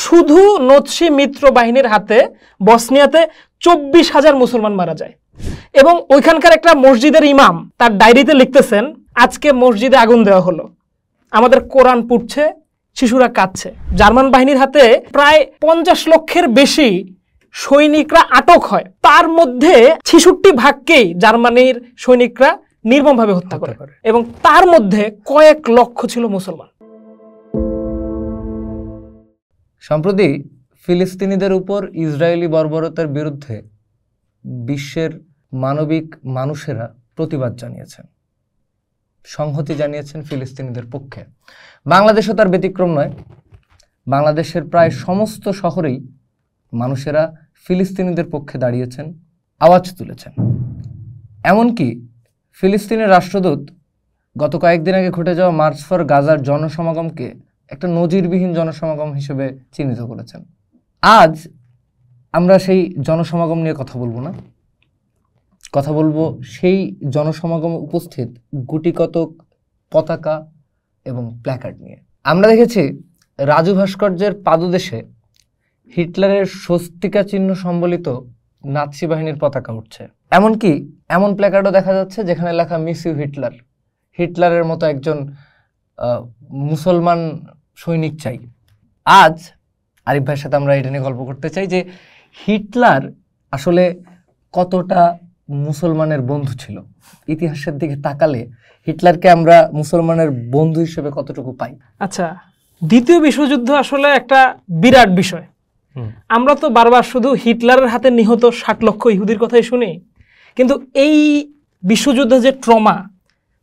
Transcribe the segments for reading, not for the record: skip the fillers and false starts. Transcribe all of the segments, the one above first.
শুধু নৎসি মিত্র বাহিনীর হাতে বসনিয়াতে 24,000 মুসলমান মারা যায়। এবং ওইখানকার একটা মসজিদের ইমাম তার ডায়েরিতে লিখতেছেন, আজকে মসজিদে আগুন দেওয়া হলো, আমাদের কোরআন পুড়ছে, শিশুরা কাঁদছে। জার্মান বাহিনীর হাতে প্রায় 50 লক্ষের বেশি সৈনিকরা আটক হয়, তার মধ্যে 66% জার্মানির সৈনিকরা নির্মমভাবে হত্যা করে এবং তার মধ্যে কয়েক লক্ষ ছিল মুসলমান। সম্প্রতি ফিলিস্তিনিদের উপর ইসরায়েলি বর্বরতার বিরুদ্ধে বিশ্বের মানবিক মানুষেরা প্রতিবাদ জানিয়েছেন, সংহতি জানিয়েছেন ফিলিস্তিনিদের পক্ষে। বাংলাদেশও তার ব্যতিক্রম নয়। বাংলাদেশের প্রায় সমস্ত শহরেই মানুষেরা ফিলিস্তিনিদের পক্ষে দাঁড়িয়েছেন, আওয়াজ তুলেছেন। এমনকি ফিলিস্তিনের রাষ্ট্রদূত গত কয়েকদিন আগে ঘটে যাওয়া মার্চ ফর গাজার জনসমাগমকে একটা নজিরবিহীন জনসমাগম হিসেবে চিহ্নিত করেছেন। আজ আমরা সেই জনসমাগম নিয়ে কথা বলবো না, কথা বলবো সেই জনসমাগমে উপস্থিত গুটিকতক পতাকা এবং প্ল্যাকার্ড নিয়ে। আমরা দেখেছি রাজু ভাস্কর্যের পাদদেশে হিটলারের স্বস্তিকা চিহ্ন সম্বলিত নাৎসি বাহিনীর পতাকা উঠছে। এমনকি এমন প্ল্যাকার্ডও দেখা যাচ্ছে যেখানে লেখা মিস ইউ হিটলার, হিটলারের মতো একজন মুসলমান সৈনিক চাই। আজ আরিফ ভাইয়ের সাথে আমরা এটা নিয়ে গল্প করতে চাই যে হিটলার আসলে কতটা মুসলমানের বন্ধু ছিল। ইতিহাসের দিকে তাকালে হিটলারকে আমরা মুসলমানের বন্ধু হিসেবে কতটুকু পাই? আচ্ছা, দ্বিতীয় বিশ্বযুদ্ধ আসলে একটা বিরাট বিষয়। আমরা তো বারবার শুধু হিটলারের হাতে নিহত 60 লক্ষ ইহুদির কথাই শুনি, কিন্তু এই বিশ্বযুদ্ধে যে ট্রমা,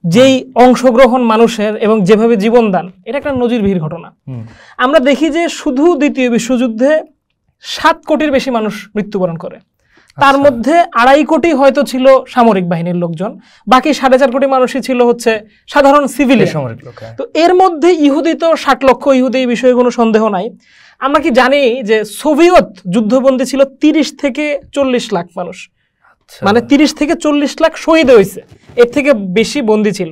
যেই অংশগ্রহণ মানুষের এবং যেভাবে জীবনদান, এটা একটা নজিরবিহীন ঘটনা। আমরা দেখি যে শুধু দ্বিতীয় বিশ্বযুদ্ধে 7 কোটির বেশি মানুষ মৃত্যুবরণ করে, তার মধ্যে 2.5 কোটি হয়তো ছিল সামরিক বাহিনীর লোকজন, বাকি 4.5 কোটি মানুষই ছিল হচ্ছে সাধারণ সিভিলিয়ান সামরিক লোক। তো এর মধ্যে ইহুদি তো 60 লক্ষ ইহুদি, এই বিষয়ে কোনো সন্দেহ নাই। আমরা কি জানি যে সোভিয়েত যুদ্ধবন্দী ছিল 30 থেকে 40 লাখ মানুষ, মানে 30 থেকে 40 লাখ শহীদ হয়েছে, এর থেকে বেশি বন্দী ছিল।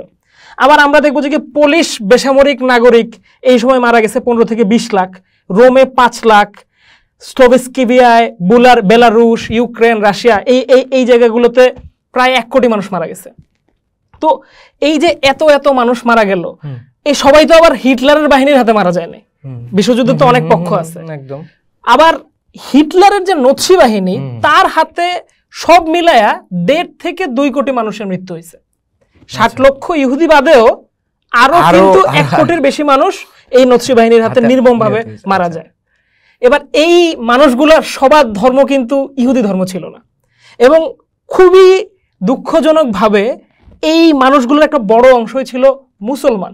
আবার আমরা দেখবো যে পোলিশ বেসামরিক নাগরিক এই সময় মারা গেছে 15 থেকে 20 লাখ, রোমে 5 লাখ, স্লোভাকিয়ায়, বেলারুশ, ইউক্রেন, রাশিয়া, এই জায়গাগুলোতে প্রায় 1 কোটি মানুষ মারা গেছে। তো এই যে এত এত মানুষ মারা গেল, এই সবাই তো আবার হিটলারের বাহিনীর হাতে মারা যায় না। বিশ্বযুদ্ধে তো অনেক পক্ষ আছে। আবার হিটলারের যে নৎসি বাহিনী, তার হাতে সব মিলায়া 1.5 থেকে 2 কোটি মানুষের মৃত্যু হয়েছে। 60 লক্ষ ইহুদি বাদেও আরো কিন্তু 1 কোটির বেশি মানুষ এই নৎসি বাহিনীর হাতে নির্মমভাবে মারা যায়। এবার এই মানুষগুলোর সবার ধর্ম কিন্তু ইহুদি ধর্ম ছিল না, এবং খুবই দুঃখজনকভাবে এই মানুষগুলোর একটা বড় অংশই ছিল মুসলমান।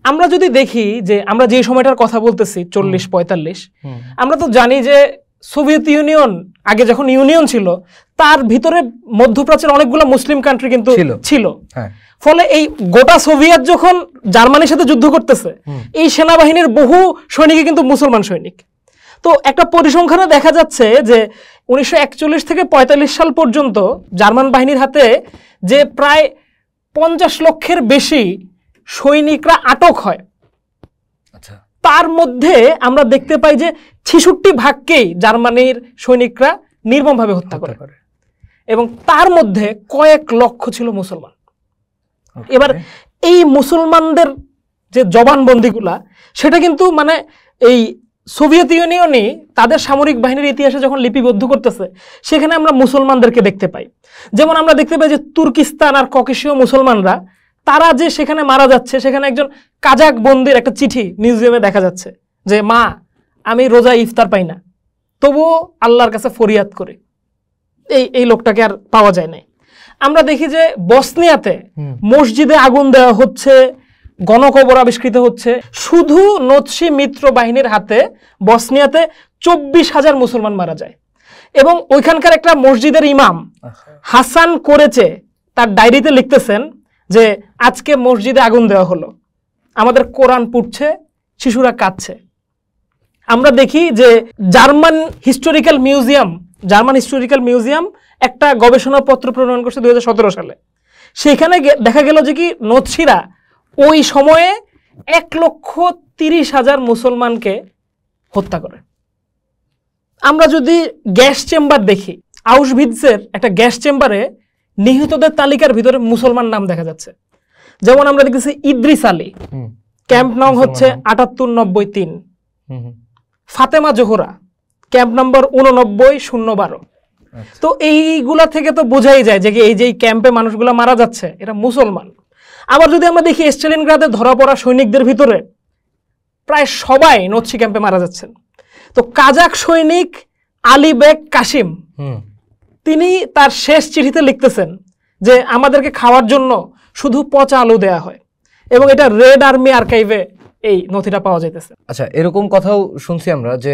আমরা যদি দেখি যে আমরা যে সময়টার কথা বলতেছি 40-45, আমরা তো জানি যে সোভিয়েত ইউনিয়ন আগে যখন ইউনিয়ন ছিল, তার ভিতরে মধ্যপ্রাচ্যের অনেকগুলো মুসলিম কান্ট্রি কিন্তু ছিল। ফলে এই গোটা সোভিয়েত যখন জার্মানির সাথে যুদ্ধ করতেছে, এই সেনাবাহিনীর বহু সৈনিকই কিন্তু মুসলমান সৈনিক। তো একটা পরিসংখ্যানে দেখা যাচ্ছে যে 1941 থেকে 45 সাল পর্যন্ত জার্মান বাহিনীর হাতে যে প্রায় 50 লক্ষের বেশি সৈনিকরা আটক হয়, তার মধ্যে আমরা দেখতে পাই যে 66%কেই জার্মানির সৈনিকরা নির্মমভাবে হত্যা করে এবং তার মধ্যে কয়েক লক্ষ ছিল মুসলমান। এবার এই মুসলমানদের যে জবানবন্দিগুলা, সেটা কিন্তু মানে এই সোভিয়েত ইউনিয়নই তাদের সামরিক বাহিনীর ইতিহাসে যখন লিপিবদ্ধ করতেছে, সেখানে আমরা মুসলমানদেরকে দেখতে পাই। যেমন আমরা দেখতে পাই যে তুর্কিস্তান আর ককেশীয় মুসলমানরা, তারা যে সেখানে মারা যাচ্ছে, সেখানে একজন কাজাক বন্দির একটা চিঠি মিউজিয়ামে দেখা যাচ্ছে যে, মা আমি রোজা ইফতার পাই না, তবুও আল্লাহর কাছে ফরিয়াদ করে। এই লোকটাকে আর পাওয়া যায় নাই। আমরা দেখি যে বসনিয়াতে মসজিদে আগুন দেওয়া হচ্ছে, গণকবর আবিষ্কৃত হচ্ছে। শুধু নৎসি মিত্র বাহিনীর হাতে বসনিয়াতে 24,000 মুসলমান মারা যায়। এবং ওইখানকার একটা মসজিদের ইমাম হাসান করেছে তার ডায়েরিতে লিখতেছেন যে আজকে মসজিদে আগুন দেওয়া হলো, আমাদের কোরআন পুড়ছে, শিশুরা কাঁদছে। আমরা দেখি যে জার্মান হিস্টোরিক্যাল মিউজিয়াম একটা গবেষণাপত্র প্রণয়ন করছে 2017 সালে। সেখানে দেখা গেল যে কি নৎসিরা ওই সময়ে 1,30,000 মুসলমানকে হত্যা করে। আমরা যদি গ্যাস চেম্বার দেখি, আউশভিৎজের একটা গ্যাস চেম্বারে নিহতদের তালিকার ভিতরে মুসলমান নাম দেখা যাচ্ছে। যেমন আমরা দেখতেছি ইদ্রিস আলী, ক্যাম্প নং হচ্ছে ৭৮-৯০-৩, ফাতেমা জোহরা, ক্যাম্প নম্বর ৮৯-০১২। তো এইগুলা থেকে তো বোঝাই যায় যে এই যে ক্যাম্পে মানুষগুলো মারা যাচ্ছে এরা মুসলমান। আবার যদি আমরা দেখি স্টালিনগ্রাদে ধরা পড়া সৈনিকদের ভিতরে প্রায় সবাই নৎসি ক্যাম্পে মারা যাচ্ছেন। তো কাজাক সৈনিক আলী বেগ কাসিম তিনি তার শেষ চিঠিতে লিখতেছেন যে আমাদেরকে খাওয়ার জন্য শুধু পচা আলু দেয়া হয়, এবং এটা রেড আর্মি আর্কাইভে এই নথিটা পাওয়া যাইতেছে। আচ্ছা, এরকম কথাও শুনছি আমরা যে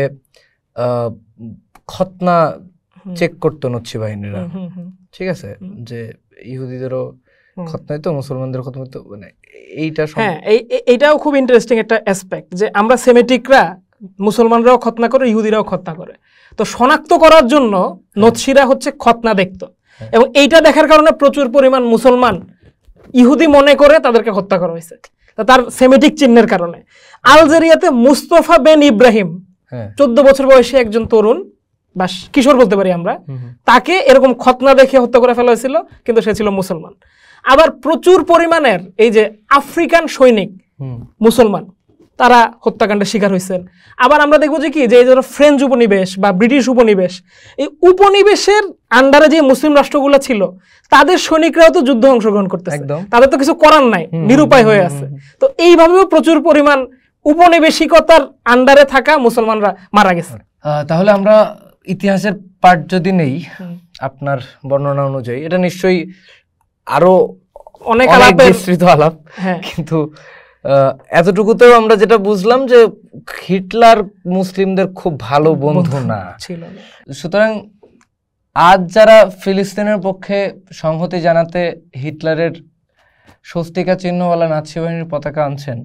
খতনা চেক করতো নৎসি বাহিনীরা, ঠিক আছে, যে ইহুদিদেরও খতনা হইতো, মুসলমানদের খতনা হইতো, মানে এইটা। হ্যাঁ, এইটাও খুব ইন্টারেস্টিং একটা অ্যাসপেক্ট যে আমরা সেমেটিকরা মুসলমানরাও খতনা করে, ইহুদিরাও খতনা করে। তো শনাক্ত করার জন্য নৎসিরা হচ্ছে খতনা দেখতো, এবং এইটা দেখার কারণে প্রচুর পরিমাণ মুসলমান ইহুদি মনে করে তাদেরকে হত্যা করা হয়েছে তার সেমেটিক চিহ্নের কারণে। আলজেরিয়াতে মুস্তফা বেন ইব্রাহিম 14 বছর বয়সী একজন তরুণ বা কিশোর বলতে পারি আমরা, তাকে এরকম খতনা দেখে হত্যা করে ফেলা হয়েছিল, কিন্তু সে ছিল মুসলমান। আবার প্রচুর পরিমাণের এই যে আফ্রিকান সৈনিক মুসলমান তারা হত্যাকাণ্ডের শিকার হয়েছেন। আবার আমরা দেখবো যে কি যে ফ্রেঞ্চ উপনিবেশ বা ব্রিটিশ উপনিবেশ, এই উপনিবেশের আন্ডারে যে মুসলিম রাষ্ট্রগুলো ছিল তাদের সৈনিকরাও তো যুদ্ধ অংশগ্রহণ করতেছে, তাদের তো কিছু করার নাই, নিরুপায় হয়ে আছে। তো এইভাবেও প্রচুর পরিমাণ উপনিবেশিকতার আন্ডারে থাকা মুসলমানরা মারা গেছে। তাহলে আমরা ইতিহাসের পার্ট যদি নেই আপনার বর্ণনা অনুযায়ী, এটা নিশ্চয়ই আরো অনেক বিস্তৃত আলাপ, কিন্তু এতটুকুতেও আমরা যেটা বুঝলাম যে হিটলার মুসলিমদের খুব ভালো বন্ধু না ছিল। সুতরাং আজ যারা ফিলিস্তিনের পক্ষে সংহতি জানাতে হিটলারের স্বস্তিকা চিহ্নওয়ালা নাৎসি বাহিনীর পতাকা আনছেন,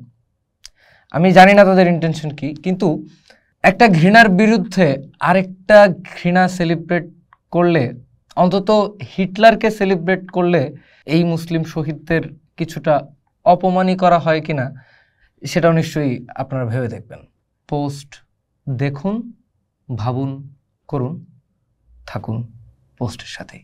আমি জানি না তাদের ইন্টেনশন কি, কিন্তু একটা ঘৃণার বিরুদ্ধে আরেকটা ঘৃণা সেলিব্রেট করলে, অন্তত হিটলারকে সেলিব্রেট করলে এই মুসলিম শহীদদের কিছুটা অপমানই করা হয় কিনা সেটাও নিশ্চয়ই আপনারা ভেবে দেখবেন। পোস্ট দেখুন, ভাবুন, করুন, থাকুন পোস্টের সাথেই।